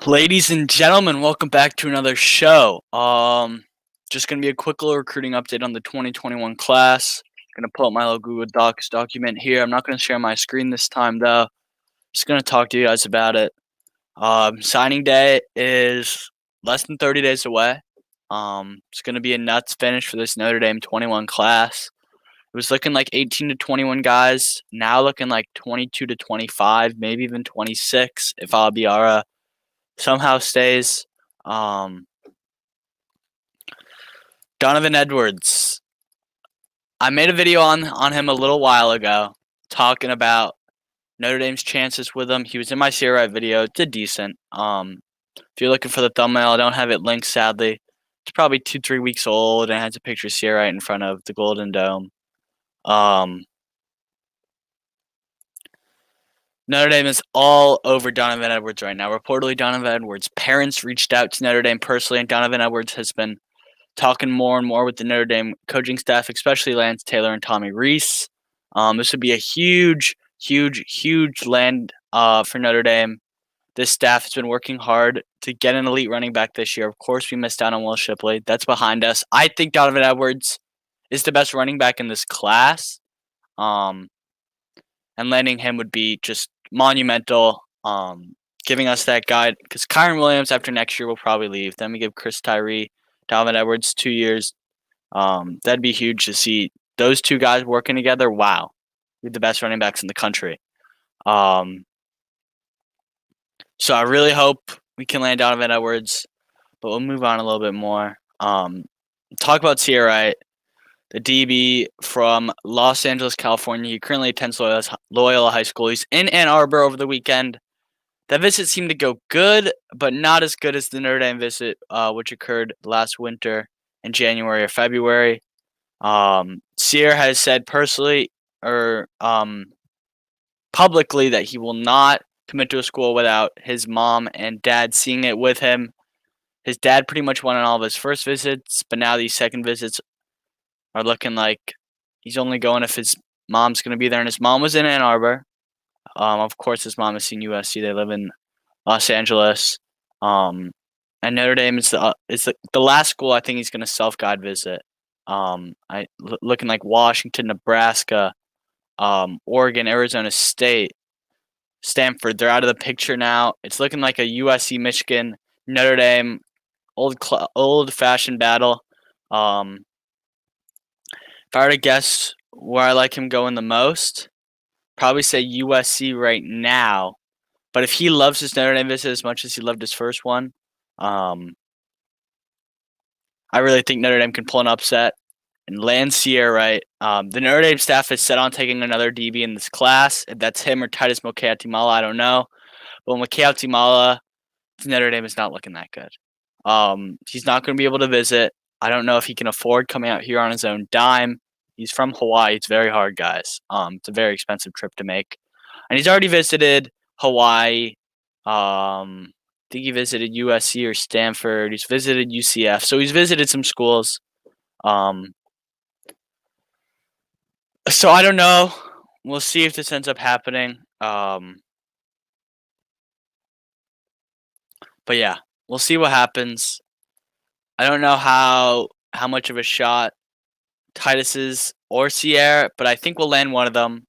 Ladies and gentlemen, welcome back to another show. Just gonna be a quick little recruiting update on the 2021 class. Gonna pull up my little Google Docs document here. I'm not gonna share my screen this time though. Just gonna talk to you guys about it. Signing day is less than 30 days away. It's gonna be a nuts finish for this Notre Dame 21 class. It was looking like 18 to 21 guys. Now looking like 22 to 25, maybe even 26 if Albiara somehow stays. Um, Donovan Edwards. I made a video on him a little while ago talking about Notre Dame's chances with him. He was in my Sierra video. Did decent. If you're looking for the thumbnail, I don't have it linked sadly. It's probably 2-3 weeks old and it has a picture of Sierra in front of the Golden Dome. Notre Dame is all over Donovan Edwards right now. Reportedly, Donovan Edwards' parents reached out to Notre Dame personally, and Donovan Edwards has been talking more and more with the Notre Dame coaching staff, especially Lance Taylor and Tommy Rees. This would be a huge land for Notre Dame. This staff has been working hard to get an elite running back this year. Of course, we missed out on Will Shipley. That's behind us. I think Donovan Edwards is the best running back in this class. And landing him would be just monumental. Giving us that guy, because Kyron Williams after next year will probably leave. Then we give Chris Tyree, Donovan Edwards 2 years. That'd be huge to see those two guys working together. Wow, we're the best running backs in the country. So I really hope we can land Donovan Edwards, but we'll move on a little bit more. Talk about Sierra, the DB from Los Angeles, California. He currently attends Loyola High School. He's in Ann Arbor over the weekend. That visit seemed to go good, but not as good as the Notre Dame visit, which occurred last winter in January or February. Sierra has said personally or publicly that he will not commit to a school without his mom and dad seeing it with him. His dad pretty much went on all of his first visits, but now these second visits are looking like he's only going if his mom's going to be there. And his mom was in Ann Arbor. Of course, his mom has seen USC. They live in Los Angeles. And Notre Dame is the last school I think he's going to self-guide visit. Looking like Washington, Nebraska, Oregon, Arizona State, Stanford. They're out of the picture now. It's looking like a USC, Michigan, Notre Dame, old-fashioned battle. If I were to guess where I like him going the most, probably say USC right now. But if he loves his Notre Dame visit as much as he loved his first one, I really think Notre Dame can pull an upset and land Sierra right. The Notre Dame staff is set on taking another DB in this class. If that's him or Titus Mokeatimala, I don't know. But Mokeatimala, Notre Dame is not looking that good. He's not going to be able to visit. I don't know if he can afford coming out here on his own dime. He's from Hawaii. It's very hard, guys. It's a very expensive trip to make. And he's already visited Hawaii. I think he visited USC or Stanford. He's visited UCF. So he's visited some schools. So I don't know. We'll see if this ends up happening. But yeah, we'll see what happens. I don't know how much of a shot Titus is or Sierra, but I think we'll land one of them.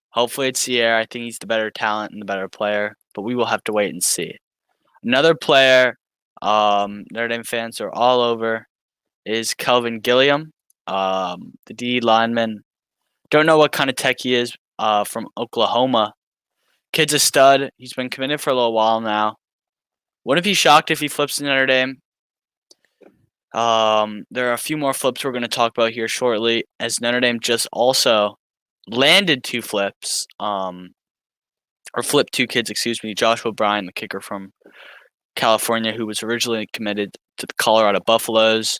Hopefully it's Sierra. I think he's the better talent and the better player, but we will have to wait and see. Another player Notre Dame fans are all over is Kelvin Gilliam, the D lineman. Don't know what kind of tech he is from Oklahoma. Kid's a stud. He's been committed for a little while now. Wouldn't be shocked if he flips to Notre Dame. There are a few more flips we're going to talk about here shortly, as Notre Dame just also landed 2 flips, or flipped 2 kids, excuse me. Joshua Bryan, the kicker from California, who was originally committed to the Colorado Buffaloes,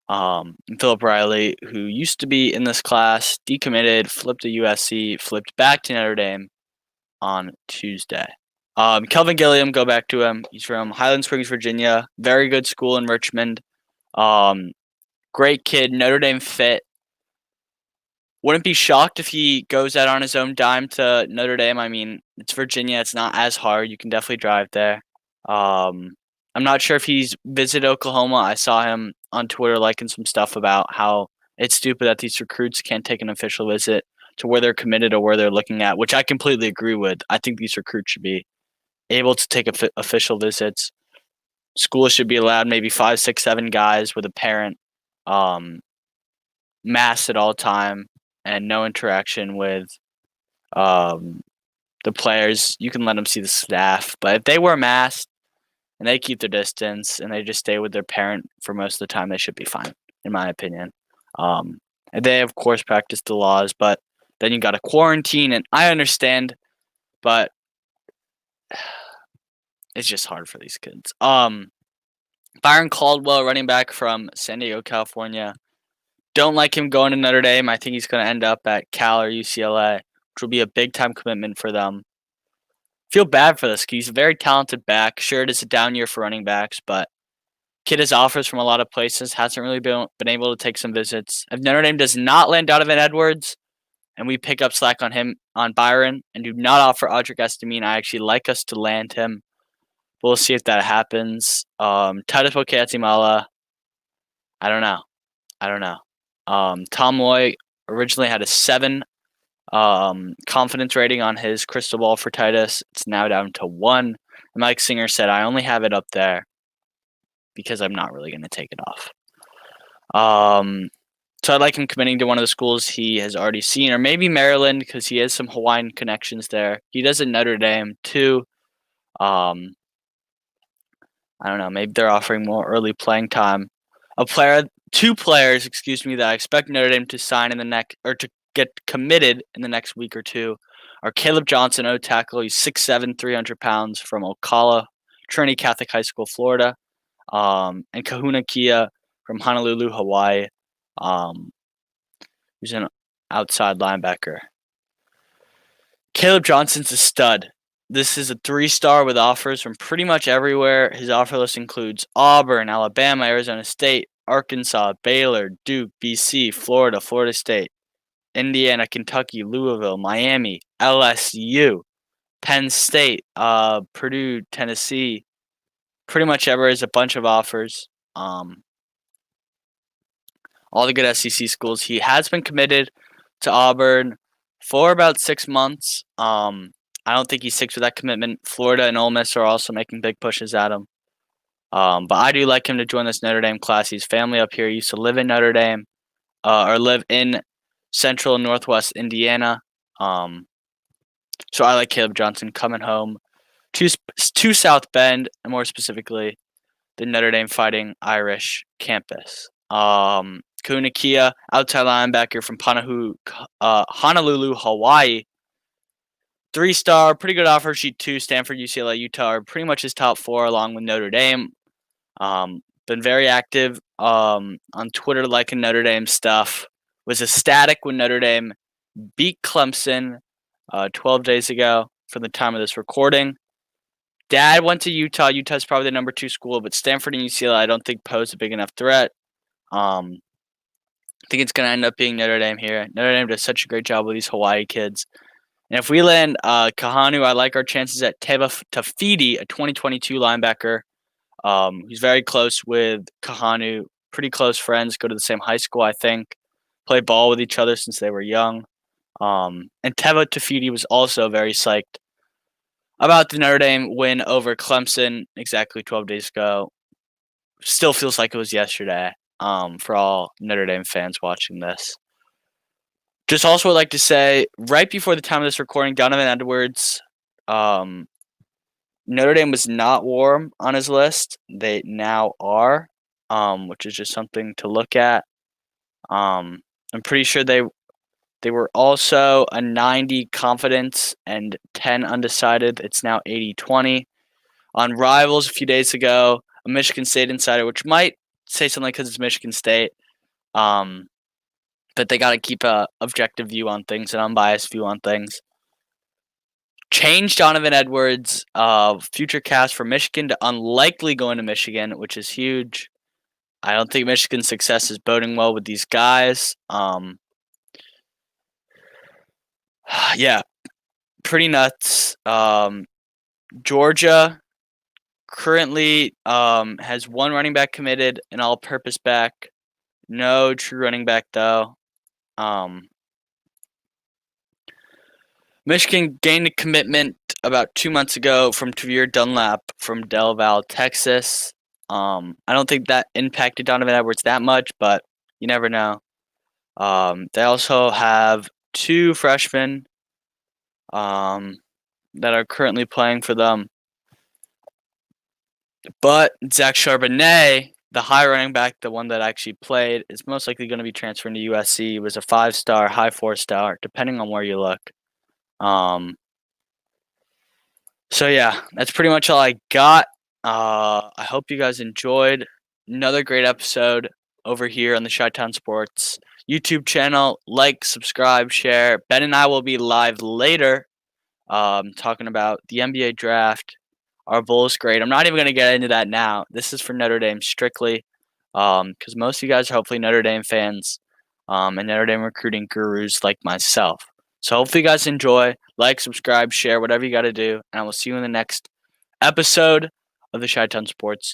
and Philip Riley, who used to be in this class, decommitted, flipped to USC, flipped back to Notre Dame on Tuesday. Kelvin Gilliam, go back to him. He's from Highland Springs, Virginia. Very good school in Richmond. Great kid, Notre Dame fit. Wouldn't be shocked if he goes out on his own dime to Notre Dame. I mean, it's Virginia. It's not as hard. You can definitely drive there. I'm not sure if he's visited Oklahoma. I saw him on Twitter liking some stuff about how it's stupid that these recruits can't take an official visit to where they're committed or where they're looking at, which I completely agree with. I think these recruits should be able to take official visits. Schools should be allowed maybe 5, 6, 7 guys with a parent, um, masked at all time, and no interaction with um, the players. You can let them see the staff, but if they wear masks and they keep their distance and they just stay with their parent for most of the time, they should be fine, in my opinion. And they, of course, practice the laws, but then you got to quarantine, and I understand, but it's just hard for these kids. Byron Caldwell, running back from San Diego, California. Don't like him going to Notre Dame. I think he's going to end up at Cal or UCLA, which will be a big time commitment for them. Feel bad for this kid. He's a very talented back. Sure, it is a down year for running backs, but kid has offers from a lot of places. Hasn't really been able to take some visits. If Notre Dame does not land Donovan Edwards, and we pick up slack on him on Byron, and do not offer Audric Estamine, I actually like us to land him. We'll see if that happens. Titus Bokeatimala, I don't know. Tom Loy originally had a 7 confidence rating on his crystal ball for Titus. It's now down to 1. And Mike Singer said, I only have it up there because I'm not really going to take it off. So I like him committing to one of the schools he has already seen, or maybe Maryland because he has some Hawaiian connections there. He does at Notre Dame too. I don't know. Maybe they're offering more early playing time. Two players, that I expect Notre Dame to sign in the next, or to get committed in the next week or two, are Caleb Johnson, O tackle. He's 6'7", 300 pounds from Ocala, Trinity Catholic High School, Florida, and Kahuna Kia from Honolulu, Hawaii, who's an outside linebacker. Caleb Johnson's a stud. This is a 3-star with offers from pretty much everywhere. His offer list includes Auburn, Alabama, Arizona State, Arkansas, Baylor, Duke, BC, Florida, Florida State, Indiana, Kentucky, Louisville, Miami, LSU, Penn State, Purdue, Tennessee. Pretty much everywhere is a bunch of offers. All the good SEC schools. He has been committed to Auburn for about 6 months. I don't think he sticks with that commitment. Florida and Ole Miss are also making big pushes at him. But I do like him to join this Notre Dame class. He's family up here. He used to live in Notre Dame, or live in central and northwest Indiana. So I like Caleb Johnson coming home to South Bend, and more specifically, the Notre Dame Fighting Irish campus. Kuna Kia, outside linebacker from Honolulu, Hawaii. 3-star, pretty good offer sheet too. Stanford, UCLA, Utah are pretty much his top 4, along with Notre Dame. Been very active on Twitter, liking Notre Dame stuff. Was ecstatic when Notre Dame beat Clemson 12 days ago from the time of this recording. Dad went to Utah. Utah's probably the number 2 school, but Stanford and UCLA I don't think pose a big enough threat. I think it's going to end up being Notre Dame here. Notre Dame does such a great job with these Hawaii kids. And if we land Kahanu, I like our chances at Teva Tafidi, a 2022 linebacker. He's very close with Kahanu. Pretty close friends. Go to the same high school, I think. Play ball with each other since they were young. And Teva Tafidi was also very psyched about the Notre Dame win over Clemson exactly 12 days ago. Still feels like it was yesterday for all Notre Dame fans watching this. Just also would like to say, right before the time of this recording, Donovan Edwards, Notre Dame was not warm on his list. They now are, which is just something to look at. I'm pretty sure they were also a 90 confidence and 10 undecided. It's now 80-20. On Rivals a few days ago, a Michigan State insider, which might say something because it's Michigan State, but they got to keep a objective view on things, an unbiased view on things. Changed Donovan Edwards' future cast for Michigan to unlikely going to Michigan, which is huge. I don't think Michigan's success is boding well with these guys. Yeah, pretty nuts. Georgia, currently has one running back committed, an all-purpose back. No true running back though. Michigan gained a commitment about 2 months ago from Tavir Dunlap from Del Val, Texas. I don't think that impacted Donovan Edwards that much, but you never know. They also have 2 freshmen that are currently playing for them. But Zach Charbonnet, the high running back, the one that actually played, is most likely going to be transferring to USC. He was a 5-star, high 4-star, depending on where you look. So yeah, that's pretty much all I got. I hope you guys enjoyed another great episode over here on the Chi-Town Sports YouTube channel. Like, subscribe, share. Ben and I will be live later talking about the NBA draft, our Bulls grade. I'm not even going to get into that now. This is for Notre Dame strictly because most of you guys are hopefully Notre Dame fans and Notre Dame recruiting gurus like myself. So hopefully you guys enjoy. Like, subscribe, share, whatever you got to do. And I will see you in the next episode of the Chi-Town Sports